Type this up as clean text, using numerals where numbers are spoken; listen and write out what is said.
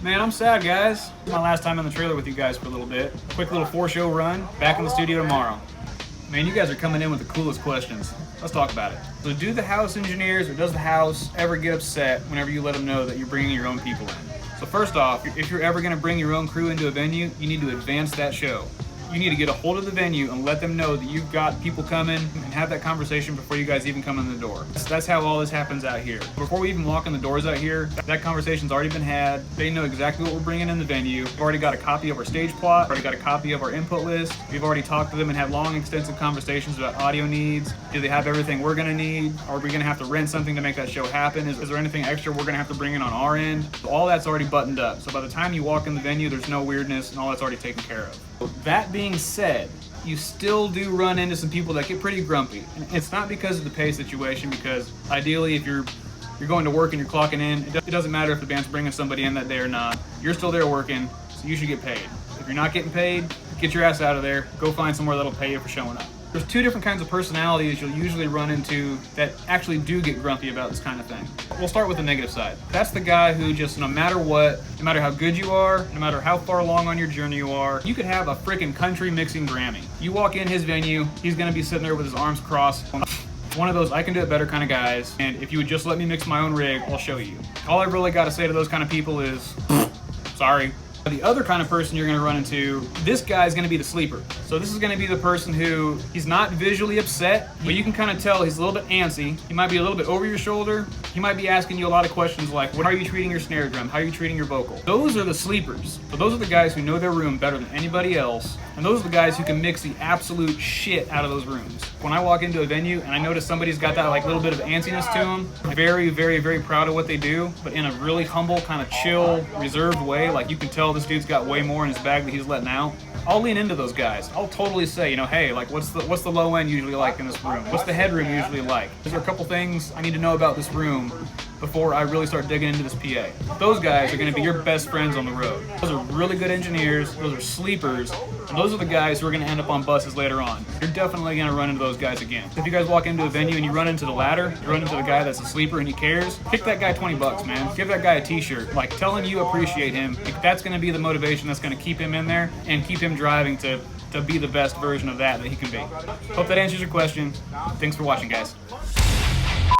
Man, I'm sad, guys. My last time in the trailer with you guys for a little bit. Quick little 4-show run. Back in the studio tomorrow. Man, you guys are coming in with the coolest questions. Let's talk about it. So do the house engineers or does the house ever get upset whenever you let them know that you're bringing your own people in? So first off, if you're ever gonna bring your own crew into a venue, you need to advance that show. You need to get a hold of the venue and let them know that you've got people coming and have that conversation before you guys even come in the door. That's how all this happens out here. Before we even walk in the doors out here, that conversation's already been had. They know exactly what we're bringing in the venue. We've already got a copy of our stage plot, already got a copy of our input list. We've already talked to them and had long, extensive conversations about audio needs. Do they have everything we're gonna need? Are we gonna have to rent something to make that show happen? Is there anything extra we're gonna have to bring in on our end? So all that's already buttoned up. So by the time you walk in the venue, there's no weirdness and all that's already taken care of. That being said, you still do run into some people that get pretty grumpy. And it's not because of the pay situation, because ideally if you're going to work and you're clocking in, it doesn't matter if the band's bringing somebody in that day or not. You're still there working, so you should get paid. If you're not getting paid, get your ass out of there. Go find somewhere that'll pay you for showing up. There's two different kinds of personalities you'll usually run into that actually do get grumpy about this kind of thing. We'll start with the negative side. That's the guy who just, no matter what, no matter how good you are, no matter how far along on your journey you are, you could have a freaking country mixing Grammy. You walk in his venue, he's gonna be sitting there with his arms crossed. One of those I can do it better kind of guys, and if you would just let me mix my own rig, I'll show you. All I really gotta say to those kind of people is, sorry. The other kind of person you're gonna run into, this guy is gonna be the sleeper. So this is gonna be the person who, he's not visually upset, but you can kind of tell he's a little bit antsy. He might be a little bit over your shoulder. He might be asking you a lot of questions like, how are you treating your snare drum? How are you treating your vocal? Those are the sleepers. So those are the guys who know their room better than anybody else. And those are the guys who can mix the absolute shit out of those rooms. When I walk into a venue and I notice somebody's got that like little bit of antsiness to them, I'm very, very, very proud of what they do, but in a really humble, kind of chill, reserved way. Like you can tell this dude's got way more in his bag that he's letting out. I'll lean into those guys. I'll totally say, you know, hey, like what's the low end usually like in this room? What's the headroom usually like? Is there a couple things I need to know about this room before I really start digging into this PA? Those guys are gonna be your best friends on the road. Those are really good engineers, those are sleepers, and those are the guys who are gonna end up on buses later on. You're definitely gonna run into those guys again. If you guys walk into a venue and you run into the latter, you run into the guy that's a sleeper and he cares, kick that guy $20, man. Give that guy a t-shirt. Like, tell him you appreciate him. Like, that's gonna be the motivation that's gonna keep him in there and keep him driving to be the best version of that he can be. Hope that answers your question. Thanks for watching, guys.